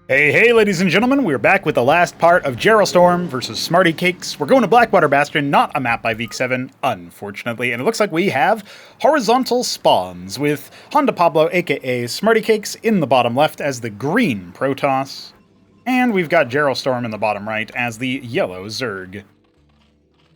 Hey, ladies and gentlemen, we're back with the last part of JarrellStorm versus SmrtyCakes. We're going to Blackwater Bastion, not a map by Week 7, unfortunately, and it looks like we have horizontal spawns with Honda Pablo, aka SmrtyCakes, in the bottom left as the green Protoss, and we've got JarrellStorm in the bottom right as the yellow Zerg.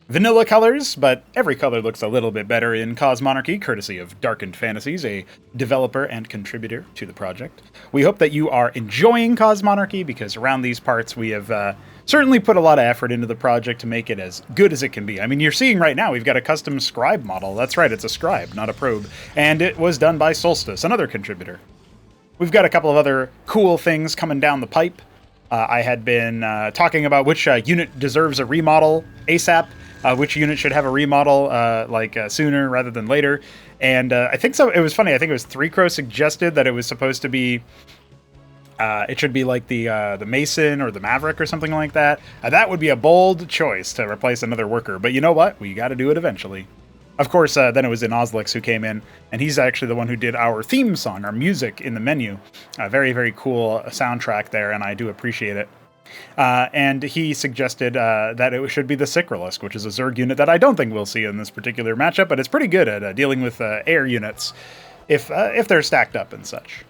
Vanilla colors, but every color looks a little bit better in Cosmonarchy, courtesy of Darkened Fantasies, a developer and contributor to the project. We hope that you are enjoying Cosmonarchy, because around these parts we have certainly put a lot of effort into the project to make it as good as it can be. I mean, you're seeing right now we've got a custom scribe model. That's right, it's a scribe, not a probe. And it was done by Solstice, another contributor. We've got a couple of other cool things coming down the pipe. I had been talking about which unit deserves a remodel ASAP. Which unit should have a remodel sooner rather than later. And I think so. It was funny. I think it was 3Crow suggested that it was supposed to be, it should be like the Mason or the Maverick or something like that. That would be a bold choice to replace another worker. But you know what? We got to do it eventually. Of course, then it was Inoslix who came in, and he's actually the one who did our theme song, our music in the menu. Very, very cool soundtrack there, and I do appreciate it. And he suggested that it should be the Sikralisk, which is a Zerg unit that I don't think we'll see in this particular matchup, but it's pretty good at dealing with air units if they're stacked up and such.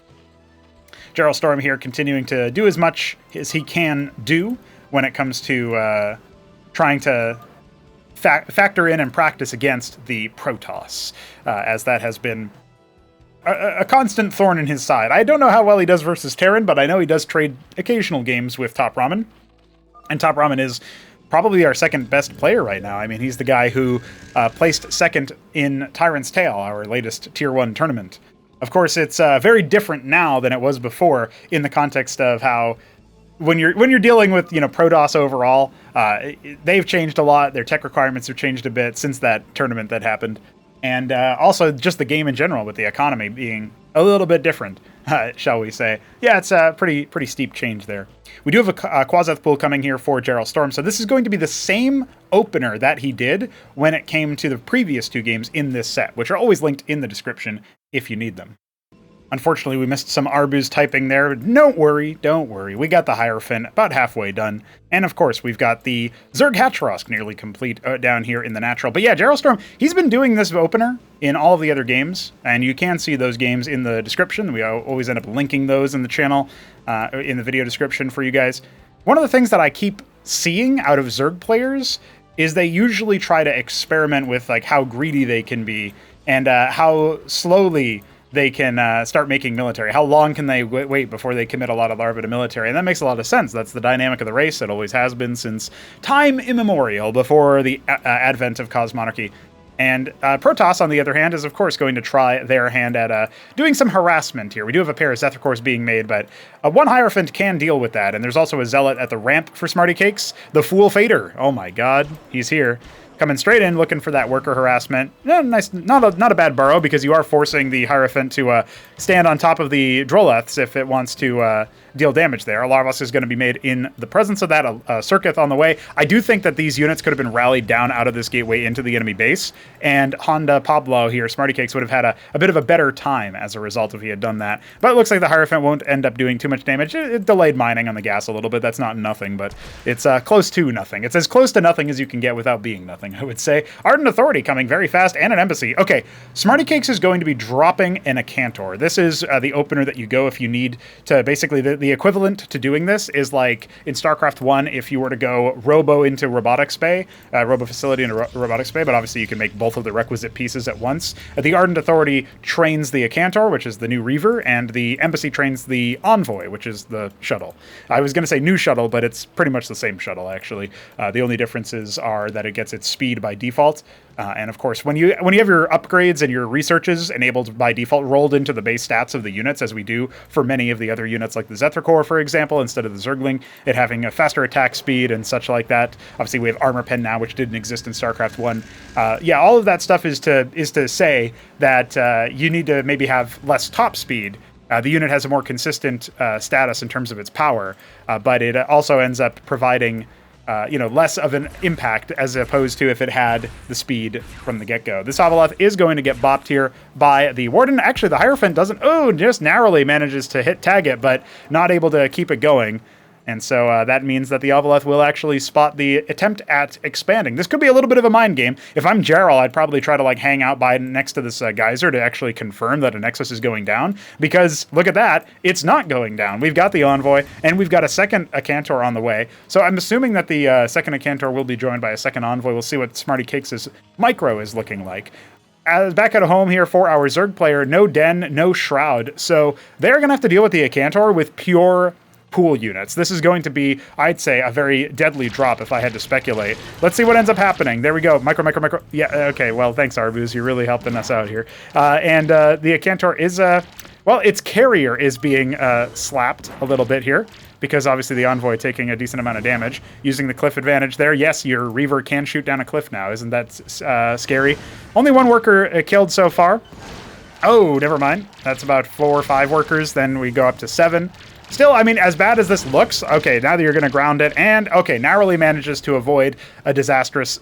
JarrellStorm here continuing to do as much as he can do when it comes to trying to factor in and practice against the Protoss, as that has been a constant thorn in his side. I don't know how well he does versus Terran, but I know he does trade occasional games with Top Ramen. And Top Ramen is probably our second best player right now. I mean, he's the guy who placed second in Tyrant's Tale, our latest Tier 1 tournament. Of course, it's very different now than it was before in the context of how when you're dealing with, Protoss overall, they've changed a lot. Their tech requirements have changed a bit since that tournament that happened. And also just the game in general, with the economy being a little bit different, shall we say. Yeah, it's a pretty steep change there. We do have a Quaseth pool coming here for JarrellStorm, so this is going to be the same opener that he did when it came to the previous two games in this set, which are always linked in the description if you need them. Unfortunately, we missed some Arbuz typing there. Don't worry. We got the Hierophant about halfway done. And of course, we've got the Zerg Hatrosk nearly complete down here in the natural. But yeah, JarrellStorm, he's been doing this opener in all of the other games, and you can see those games in the description. We always end up linking those in the channel, in the video description for you guys. One of the things that I keep seeing out of Zerg players is they usually try to experiment with like how greedy they can be and how slowly they can start making military. How long can they wait before they commit a lot of larvae to military? And that makes a lot of sense. That's the dynamic of the race. It always has been since time immemorial, before the advent of Cosmonarchy. And Protoss, on the other hand, is of course going to try their hand at doing some harassment here. We do have a pair of Zethicors being made, but one Hierophant can deal with that. And there's also a Zealot at the ramp for SmrtyCakes. The Fool Fader. Oh my god, he's here. Coming straight in, looking for that worker harassment. Yeah, nice, not a bad burrow, because you are forcing the Hierophant to stand on top of the Droleths if it wants to deal damage there. A Larvos is going to be made in the presence of that. Circuith on the way. I do think that these units could have been rallied down out of this gateway into the enemy base, and Honda Pablo here, SmrtyCakes, would have had a bit of a better time as a result if he had done that. But it looks like the Hierophant won't end up doing too much damage. It delayed mining on the gas a little bit. That's not nothing, but it's close to nothing. It's as close to nothing as you can get without being nothing, I would say. Ardent Authority coming very fast, and an Embassy. Okay, SmrtyCakes is going to be dropping an Acantor. This is the opener that you go if you need to, basically, the equivalent to doing this is like in Starcraft 1, if you were to go Robo into Robotics Bay, Robo Facility into Robotics Bay, but obviously you can make both of the requisite pieces at once. The Ardent Authority trains the Acantor, which is the new Reaver, and the Embassy trains the Envoy, which is the shuttle. I was going to say new shuttle, but it's pretty much the same shuttle, actually. The only differences are that it gets its speed by default. And of course, when you have your upgrades and your researches enabled by default rolled into the base stats of the units, as we do for many of the other units like the Zethicor, for example, instead of the Zergling, it having a faster attack speed and such like that. Obviously, we have Armor Pen now, which didn't exist in StarCraft 1. Yeah, all of that stuff is to say that you need to maybe have less top speed. The unit has a more consistent status in terms of its power, but it also ends up providing less of an impact as opposed to if it had the speed from the get-go. This Avaleth is going to get bopped here by the Warden. Actually, the Hierophant doesn't, just narrowly manages to hit tag it, but not able to keep it going. And so that means that the Avaleth will actually spot the attempt at expanding. This could be a little bit of a mind game. If I'm Jarrell, I'd probably try to hang out by next to this geyser to actually confirm that a Nexus is going down. Because look at that, it's not going down. We've got the Envoy, and we've got a second Acantor on the way. So I'm assuming that the second Acantor will be joined by a second Envoy. We'll see what SmrtyCakes' micro is looking like. Back at home here for our Zerg player, no Den, no Shroud. So they're going to have to deal with the Acantor with pure pool units. This is going to be, I'd say, a very deadly drop if I had to speculate. Let's see what ends up happening. There we go. Micro. Yeah, okay. Well, thanks, Arbuz. You're really helping us out here. And the Acantor is, its carrier is being slapped a little bit here, because obviously the Envoy taking a decent amount of damage. Using the cliff advantage there. Yes, your Reaver can shoot down a cliff now. Isn't that scary? Only one worker killed so far. Oh, never mind. That's about 4 or 5 workers. Then we go up to 7. Still, I mean, as bad as this looks, okay, now that you're going to ground it, and, okay, narrowly manages to avoid a disastrous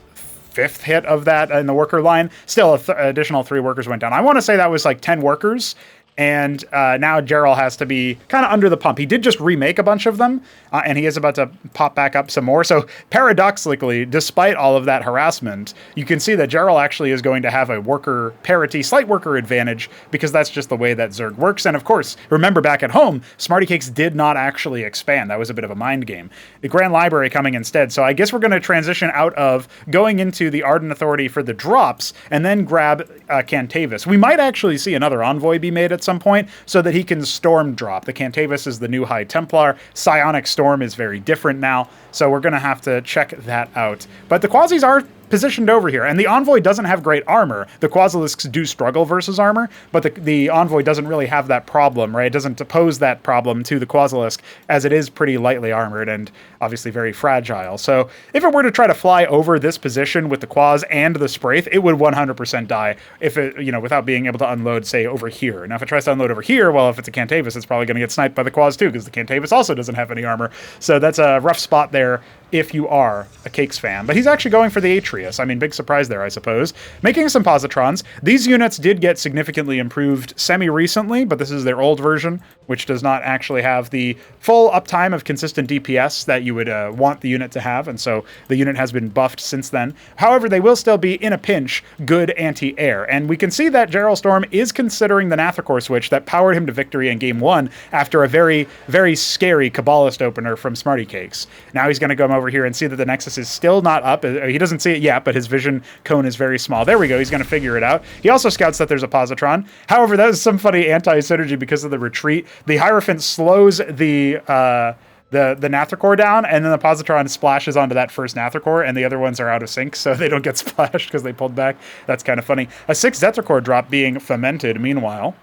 5th hit of that in the worker line. Still, additional 3 workers went down. I want to say that was 10 workers, and now Jarrell has to be kind of under the pump. He did just remake a bunch of them, and he is about to pop back up some more. So paradoxically, despite all of that harassment, you can see that Jarrell actually is going to have a worker parity, slight worker advantage, because that's just the way that Zerg works. And of course, remember back at home, SmrtyCakes did not actually expand. That was a bit of a mind game. The Grand Library coming instead. So I guess we're going to transition out of going into the Arden Authority for the drops, and then grab Cantavis. We might actually see another Envoy be made at some point so that he can Storm drop. The Cantavis is the new High Templar. Psionic Storm is very different now, so we're going to have to check that out. But the Quasis are positioned over here, and the Envoy doesn't have great armor. The Quasilisks do struggle versus armor, but the Envoy doesn't really have that problem, right? It doesn't pose that problem to the Quasilisk, as it is pretty lightly armored and obviously very fragile. So if it were to try to fly over this position with the Quas and the Spraith, it would 100% die if it, without being able to unload, say, over here. Now, if it tries to unload over here, well, if it's a Cantavis, it's probably going to get sniped by the Quas too, because the Cantavis also doesn't have any armor. So that's a rough spot there if you are a Cakes fan. But he's actually going for the Atreus. I mean, big surprise there, I suppose. Making some positrons. These units did get significantly improved semi-recently, but this is their old version, which does not actually have the full uptime of consistent DPS that you would want the unit to have, and so the unit has been buffed since then. However, they will still be, in a pinch, good anti-air, and we can see that JarrellStorm is considering the Nathakor switch that powered him to victory in Game 1 after a very, very scary Kabbalist opener from SmrtyCakes. Now he's going to come over here and see that the Nexus is still not up. He doesn't see it yet, but his vision cone is very small. There we go. He's going to figure it out. He also scouts that there's a positron. However, that is some funny anti-synergy because of the retreat. The Hierophant slows the Nathakor down, and then the positron splashes onto that first Nathakor, and the other ones are out of sync, so they don't get splashed because they pulled back. That's kind of funny. A 6 Zetracor drop being fomented, meanwhile.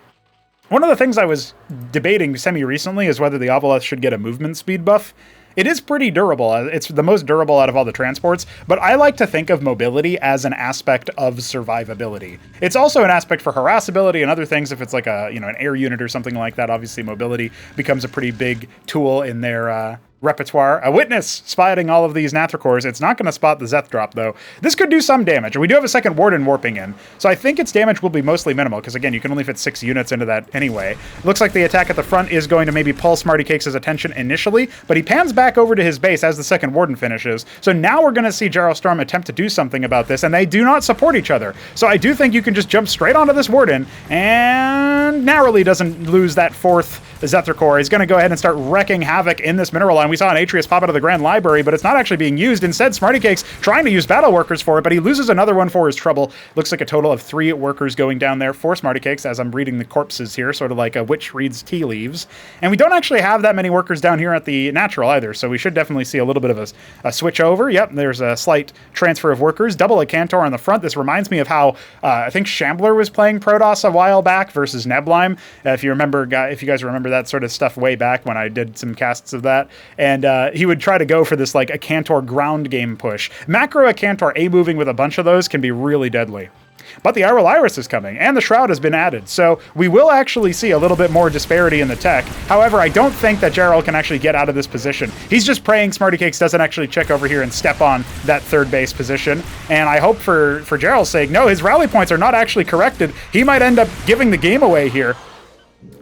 One of the things I was debating semi-recently is whether the Avaleth should get a movement speed buff. It is pretty durable. It's the most durable out of all the transports, but I like to think of mobility as an aspect of survivability. It's also an aspect for harassability and other things. If it's like an air unit or something like that, obviously mobility becomes a pretty big tool in their repertoire. A witness spotting all of these Nathrakors. It's not going to spot the Zeth drop, though. This could do some damage. We do have a second Warden warping in, so I think its damage will be mostly minimal, because again, you can only fit 6 units into that anyway. Looks like the attack at the front is going to maybe pull SmrtyCakes' attention initially, but he pans back over to his base as the second Warden finishes. So now we're going to see JarrellStorm attempt to do something about this, and they do not support each other. So I do think you can just jump straight onto this Warden, and narrowly doesn't lose that 4th Zetracor. He's going to go ahead and start wrecking havoc in this mineral line. We saw an Atreus pop out of the Grand Library, but it's not actually being used. Instead, SmrtyCakes trying to use battle workers for it, but he loses another one for his trouble. Looks like a total of 3 workers going down there for SmrtyCakes, as I'm reading the corpses here, sort of like a witch reads tea leaves. And we don't actually have that many workers down here at the natural either, so we should definitely see a little bit of a switch over. Yep, there's a slight transfer of workers. Double a Cantor on the front. This reminds me of how I think Shambler was playing Protoss a while back versus Neblime. If you guys remember that sort of stuff way back when I did some casts of that. And he would try to go for this like a Cantor ground game push. Macro a Cantor A moving with a bunch of those can be really deadly. But the Iral Iris is coming, and the Shroud has been added, so we will actually see a little bit more disparity in the tech. However, I don't think that Jarrell can actually get out of this position. He's just praying SmrtyCakes doesn't actually check over here and step on that third base position, and I hope for Jarrell's sake, no, his rally points are not actually corrected. He might end up giving the game away here,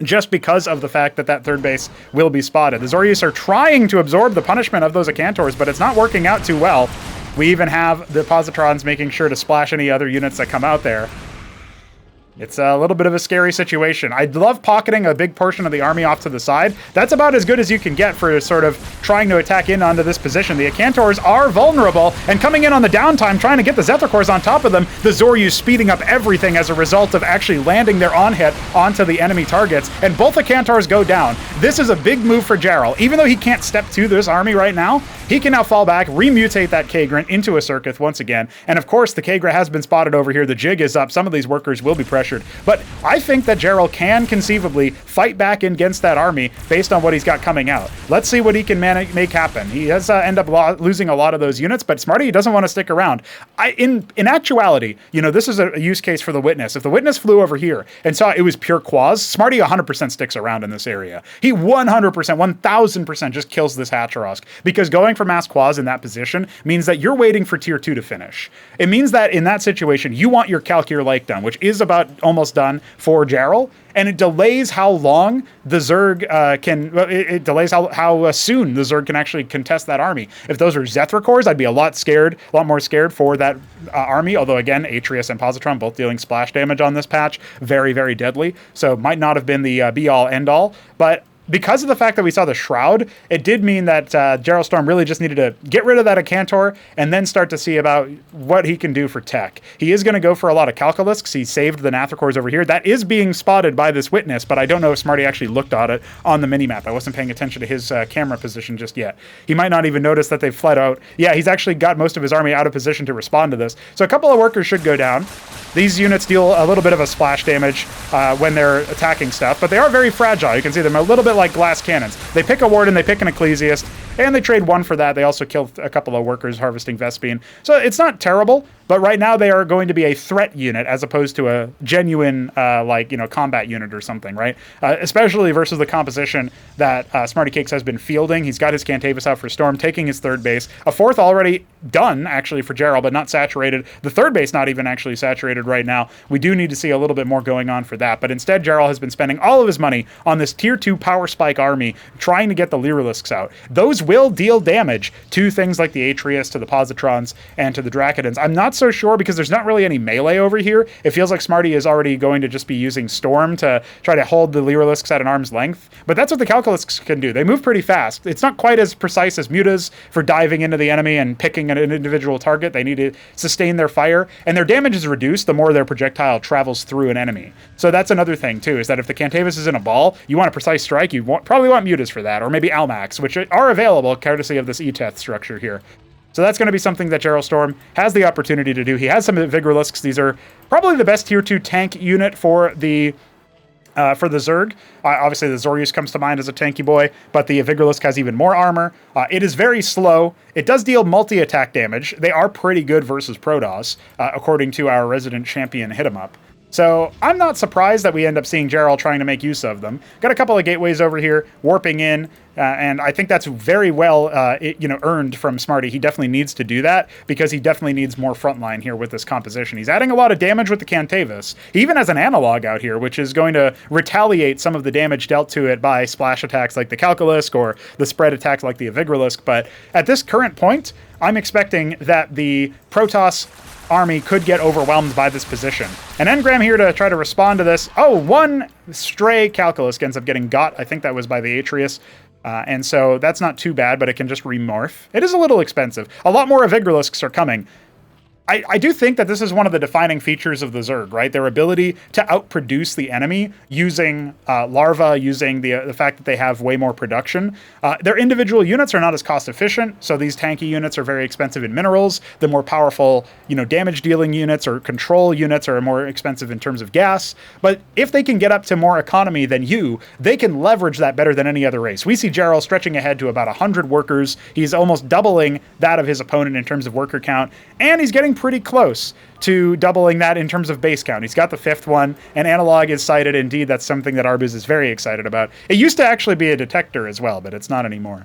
just because of the fact that that third base will be spotted. The Zoryus are trying to absorb the punishment of those Acantors, but it's not working out too well. We even have the Positrons making sure to splash any other units that come out there. It's a little bit of a scary situation. I'd love pocketing a big portion of the army off to the side. That's about as good as you can get for sort of trying to attack in onto this position. The Acantors are vulnerable, and coming in on the downtime, trying to get the Zethicors on top of them, the Zoryu speeding up everything as a result of actually landing their on-hit onto the enemy targets, and both Acantors go down. This is a big move for Jarrell. Even though he can't step to this army right now, he can now fall back, remutate that Kagran into a Circuith once again, and of course the Kagra has been spotted over here. The jig is up. Some of these workers will be pressured. But I think that Jarrell can conceivably fight back against that army based on what he's got coming out. Let's see what he can make happen. He has end up losing a lot of those units, but Smarty doesn't want to stick around. In actuality, you know, this is a use case for the Witness. If the Witness flew over here and saw it was pure Quaz, Smarty 100% sticks around in this area. He 100%, 1000% just kills this Hacharosk, because going for Mass Quaz in that position means that you're waiting for tier 2 to finish. It means that in that situation, you want your Calcure Lake done, which is about almost done for Jarrell, and it delays how long the Zerg it delays how soon the Zerg can actually contest that army. If those are Zethicors, I'd be a lot more scared for that army, although again, Atreus and Positron both dealing splash damage on this patch. Very, very deadly, so might not have been the be-all, end-all, but because of the fact that we saw the Shroud, it did mean that JarrellStorm really just needed to get rid of that Acantor and then start to see about what he can do for tech. He is going to go for a lot of Calculisks. He saved the Nathicors over here. That is being spotted by this Witness, but I don't know if Smarty actually looked at it on the minimap. I wasn't paying attention to his camera position just yet. He might not even notice that they've fled out. Yeah, he's actually got most of his army out of position to respond to this. So a couple of workers should go down. These units deal a little bit of a splash damage when they're attacking stuff, but they are very fragile. You can see them a little bit like glass cannons. They pick a Warden, they pick an Ecclesiast, and they trade one for that. They also killed a couple of workers harvesting Vespine. So it's not terrible, but right now they are going to be a threat unit as opposed to a genuine, combat unit or something, right? Especially versus the composition that SmrtyCakes has been fielding. He's got his Cantavis out for Storm, taking his third base. A fourth already done, actually, for Jarrell, but not saturated. The third base not even actually saturated right now. We do need to see a little bit more going on for that, but instead Jarrell has been spending all of his money on this tier 2 power spike army, trying to get the Lyrilisks out. Those will deal damage to things like the Atreus, to the Positrons, and to the Dracodons. I'm not so sure because there's not really any melee over here. It feels like Smarty is already going to just be using Storm to try to hold the Lyrilisks at an arm's length, but that's what the Calculisks can do. They move pretty fast. It's not quite as precise as Mutas for diving into the enemy and picking an individual target. They need to sustain their fire, and their damage is reduced the more their projectile travels through an enemy. So that's another thing too, is that if the Cantavis is in a ball, you want a precise strike, you probably want Mutas for that, or maybe Almax, which are available courtesy of this ETETH structure here. So that's going to be something that JarrellStorm has the opportunity to do. He has some Vigorlisks. These are probably the best tier 2 tank unit for the Zerg. Obviously, the Zoryus comes to mind as a tanky boy, but the Vigorlisk has even more armor. It is very slow. It does deal multi-attack damage. They are pretty good versus Protoss, according to our resident champion Hit 'em Up. So I'm not surprised that we end up seeing Jarrell trying to make use of them. Got a couple of gateways over here, warping in, and I think that's very well earned from Smarty. He definitely needs to do that because he definitely needs more frontline here with this composition. He's adding a lot of damage with the Cantavis. He even has an analog out here, which is going to retaliate some of the damage dealt to it by splash attacks like the Calculisk or the spread attacks like the Vigorlisk. But at this current point, I'm expecting that the Protoss army could get overwhelmed by this position. An engram here to try to respond to this. Oh, one stray Calculisk ends up getting got. I think that was by the Atreus. And so that's not too bad, but it can just remorph. It is a little expensive. A lot more Vigorlisks are coming. I do think that this is one of the defining features of the Zerg, right? Their ability to outproduce the enemy using larvae, using the fact that they have way more production. Their individual units are not as cost efficient, so these tanky units are very expensive in minerals. The more powerful, damage dealing units or control units are more expensive in terms of gas. But if they can get up to more economy than you, they can leverage that better than any other race. We see Jarrell stretching ahead to about 100 workers. He's almost doubling that of his opponent in terms of worker count, and he's getting pretty close to doubling that in terms of base count. He's got the 5th one, and analog is sighted. Indeed, that's something that Arbuz is very excited about. It used to actually be a detector as well, but it's not anymore.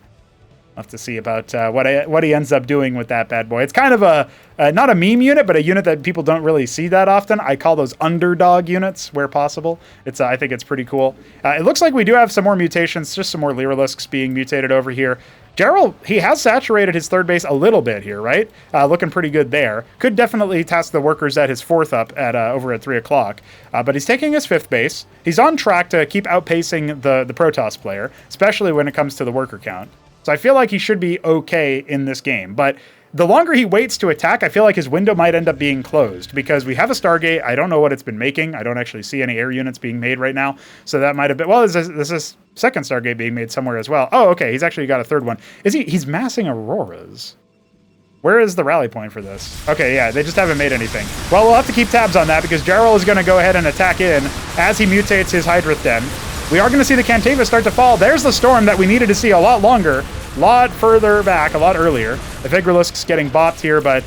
I'll have to see about what he ends up doing with that bad boy. It's kind of a not a meme unit, but a unit that people don't really see that often. I call those underdog units where possible. I think it's pretty cool. It looks like we do have some more mutations, just some more Lyrilusks being mutated over here. Jarrell, he has saturated his 3rd base a little bit here, right? Looking pretty good there. Could definitely task the workers at his 4th up at over at 3 o'clock. But he's taking his 5th base. He's on track to keep outpacing the Protoss player, especially when it comes to the worker count. So I feel like he should be okay in this game. But the longer he waits to attack, I feel like his window might end up being closed because we have a Stargate. I don't know what it's been making. I don't actually see any air units being made right now. So that might have been... Well, there's this 2nd Stargate being made somewhere as well. Oh, okay. He's actually got a 3rd one. He's massing Auroras. Where is the rally point for this? Okay, yeah, they just haven't made anything. Well, we'll have to keep tabs on that because Jarrell is going to go ahead and attack in as he mutates his Hydrith Den. We are going to see the Cantavus start to fall. There's the Storm that we needed to see a lot longer, a lot further back, a lot earlier. The Vigrilusk's getting bopped here, but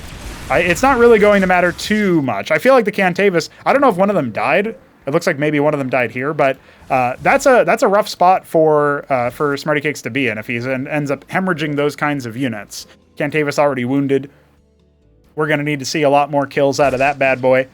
it's not really going to matter too much. I feel like the Cantavus, I don't know if one of them died. It looks like maybe one of them died here, but that's a rough spot for SmrtyCakes to be in if he ends up hemorrhaging those kinds of units. Cantavus already wounded. We're going to need to see a lot more kills out of that bad boy.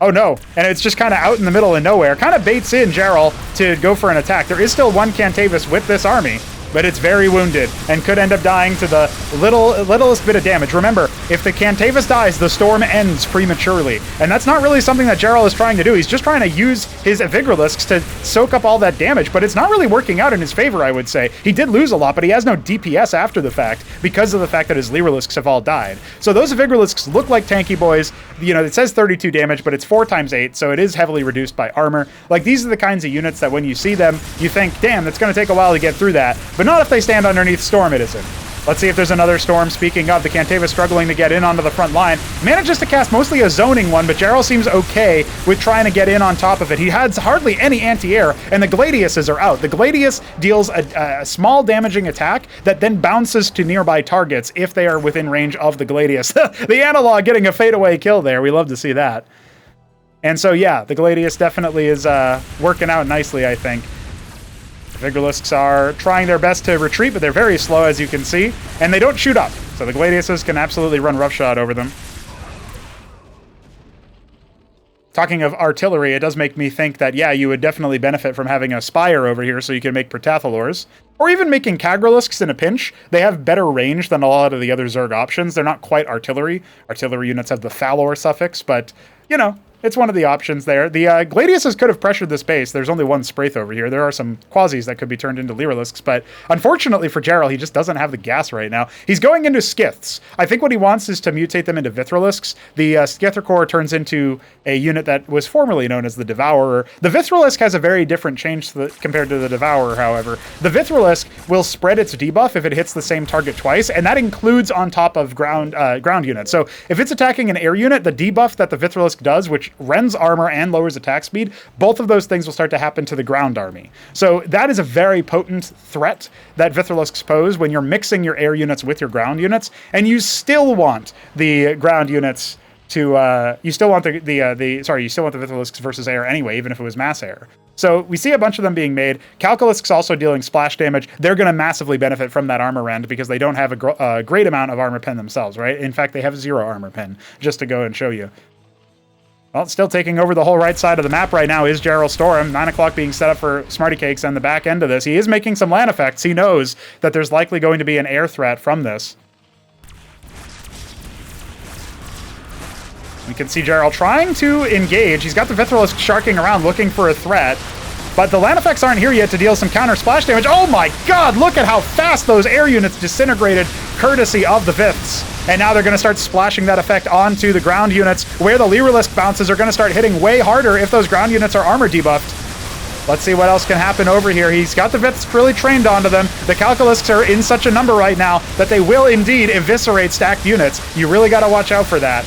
Oh no, and it's just kind of out in the middle of nowhere. Kind of baits in Jarrell to go for an attack. There is still one Cantavus with this army, but it's very wounded and could end up dying to the littlest bit of damage. Remember, if the Cantavus dies, the Storm ends prematurely. And that's not really something that Jarrell is trying to do. He's just trying to use his Vigrilusks to soak up all that damage, but it's not really working out in his favor, I would say. He did lose a lot, but he has no DPS after the fact because of the fact that his Lyrilusks have all died. So those Vigrilusks look like tanky boys. You know, it says 32 damage, but it's 4 times 8, so it is heavily reduced by armor. Like, these are the kinds of units that when you see them, you think, damn, it's going to take a while to get through that. But not if they stand underneath Storm, it isn't. Let's see if there's another Storm. Speaking of, the Cantavus struggling to get in onto the front line. Manages to cast mostly a zoning one, but Jarrell seems okay with trying to get in on top of it. He has hardly any anti-air, and the Gladiuses are out. The Gladius deals a small damaging attack that then bounces to nearby targets if they are within range of the Gladius. The analog getting a fadeaway kill there. We love to see that. And so, yeah, the Gladius definitely is working out nicely, I think. Vigrilusks are trying their best to retreat, but they're very slow, as you can see, and they don't shoot up. So the Gladiuses can absolutely run roughshod over them. Talking of artillery, it does make me think that, yeah, you would definitely benefit from having a Spire over here so you can make Protathalors. Or even making Kagralusks in a pinch. They have better range than a lot of the other Zerg options. They're not quite artillery. Artillery units have the Thalor suffix, but, you know, it's one of the options there. The Gladiuses could have pressured this base. There's only one Spraith over here. There are some Quasis that could be turned into Lyrilusks, but unfortunately for Jarrell, he just doesn't have the gas right now. He's going into Skiths. I think what he wants is to mutate them into Vithrilusks. The Skither Core turns into a unit that was formerly known as the Devourer. The Vithrilusk has a very different change compared to the Devourer, however. The Vithrilusk will spread its debuff if it hits the same target twice, and that includes on top of ground units. So if it's attacking an air unit, the debuff that the Vithrilusk does, which rends armor and lowers attack speed, both of those things will start to happen to the ground army. So that is a very potent threat that Vithrilusks pose when you're mixing your air units with your ground units, and you still want the ground units to, you still want the Vithrilusks versus air anyway, even if it was mass air. So we see a bunch of them being made. Calculusks also dealing splash damage. They're going to massively benefit from that armor rend because they don't have a great amount of armor pen themselves, right? In fact, they have 0 armor pen, just to go and show you. Well, still taking over the whole right side of the map right now is JarrellStorm. 9 o'clock being set up for SmrtyCakes on the back end of this. He is making some land effects. He knows that there's likely going to be an air threat from this. We can see Jarrell trying to engage. He's got the Vithrilusk sharking around looking for a threat. But the land effects aren't here yet to deal some counter splash damage. Oh my god, look at how fast those air units disintegrated courtesy of the Viths. And now they're going to start splashing that effect onto the ground units, where the Lyrilusk bounces are going to start hitting way harder if those ground units are armor debuffed. Let's see what else can happen over here. He's got the Viths really trained onto them. The Calculusks are in such a number right now that they will indeed eviscerate stacked units. You really got to watch out for that.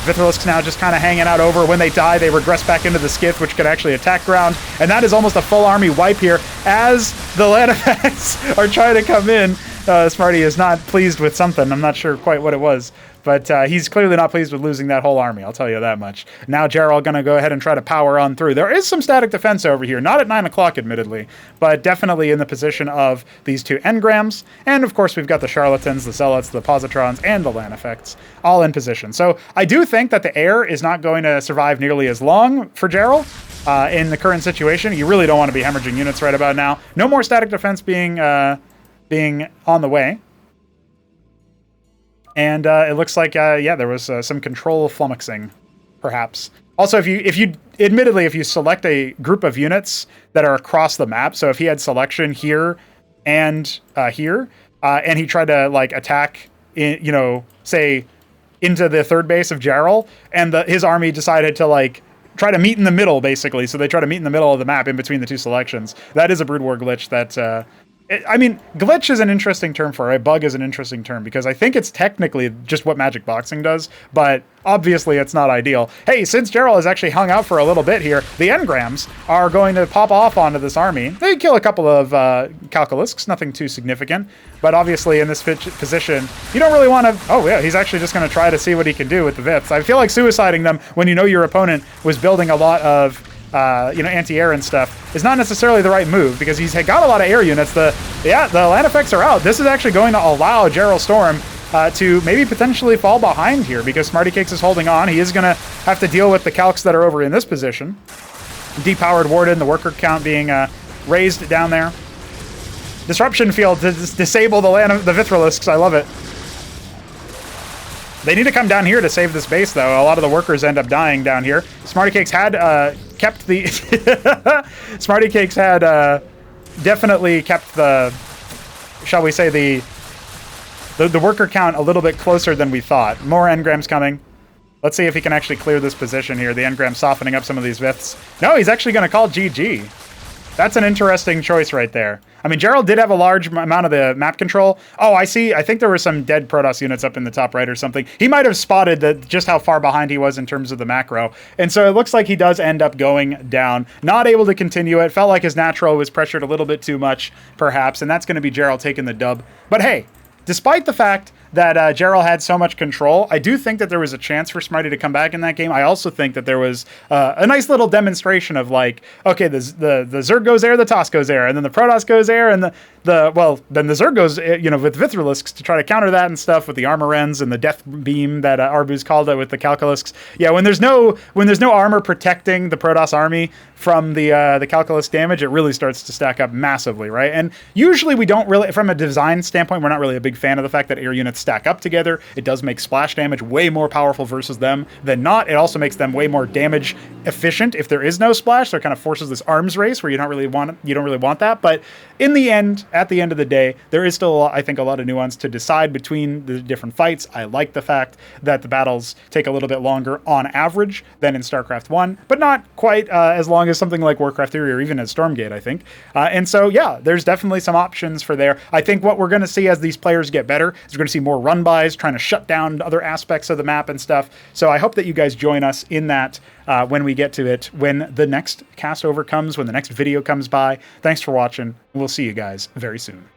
Vithrilusks now just kind of hanging out over. When they die, they regress back into the Skith, which can actually attack ground. And that is almost a full army wipe here as the land effects are trying to come in. Smarty is not pleased with something. I'm not sure quite what it was, but he's clearly not pleased with losing that whole army. I'll tell you that much. Now Jarrell going to go ahead and try to power on through. There is some static defense over here, not at 9 o'clock, admittedly, but definitely in the position of these two engrams. And of course, we've got the charlatans, the zealots, the positrons, and the land effects all in position. So I do think that the air is not going to survive nearly as long for Jarrell. In the current situation, you really don't want to be hemorrhaging units right about now. No more static defense being on the way. And it looks like, yeah, there was some control flummoxing, perhaps. Also, if you select a group of units that are across the map, so if he had selection here and here, and he tried to like attack, say into the third base of Jarrell, and his army decided to like try to meet in the middle, basically. So they try to meet in the middle of the map in between the two selections. That is a Brood War glitch that, I mean, glitch is an interesting term for it. A bug is an interesting term because I think it's technically just what Magic Boxing does, but obviously it's not ideal. Hey, since Jarrell has actually hung out for a little bit here, the engrams are going to pop off onto this army. They kill a couple of calculisks, nothing too significant, but obviously in this position, you don't really want to... Oh yeah, he's actually just going to try to see what he can do with the Viths. I feel like suiciding them when you know your opponent was building a lot of anti-air and stuff is not necessarily the right move because he's got a lot of air units. The land effects are out. This is actually going to allow JarrellStorm to maybe potentially fall behind here because SmrtyCakes is holding on. He is going to have to deal with the calcs that are over in this position. Depowered Warden, the worker count being raised down there. Disruption field to disable the Vithrilisks. I love it. They need to come down here to save this base, though. A lot of the workers end up dying down here. SmrtyCakes had kept the... SmrtyCakes had definitely kept the... Shall we say the worker count a little bit closer than we thought. More engrams coming. Let's see if he can actually clear this position here. The engram softening up some of these Viths. No, he's actually going to call GG. That's an interesting choice right there. I mean, Jarrell did have a large amount of the map control. Oh, I see. I think there were some dead Protoss units up in the top right or something. He might have spotted just how far behind he was in terms of the macro. And so it looks like he does end up going down. Not able to continue it. Felt like his natural was pressured a little bit too much, perhaps. And that's going to be Jarrell taking the dub. But hey, despite the fact that Jarrell had so much control, I do think that there was a chance for Smarty to come back in that game. I also think that there was a nice little demonstration of like, okay, the Zerg goes there, the Toss goes there, and then the Protoss goes there, and then the Zerg goes, with Vithrilisks to try to counter that and stuff with the Armorens and the Death Beam that Arbuz called it with the Calculisks. Yeah, when there's no armor protecting the Protoss army from the Calculisk damage, it really starts to stack up massively, right? And usually we don't really, from a design standpoint, we're not really a big fan of the fact that air units stack up together. It does make splash damage way more powerful versus them than not. It also makes them way more damage efficient if there is no splash. So it kind of forces this arms race where you don't really want that. But in the end, at the end of the day, there is still, I think, a lot of nuance to decide between the different fights. I like the fact that the battles take a little bit longer on average than in StarCraft 1, but not quite as long as something like Warcraft 3 or even as Stormgate, I think. And so, yeah, there's definitely some options for there. I think what we're going to see as these players get better is we're going to see more run-bys, trying to shut down other aspects of the map and stuff. So I hope that you guys join us in that when we get to it, when the next cast over comes, when the next video comes by. Thanks for watching. We'll see you guys very soon.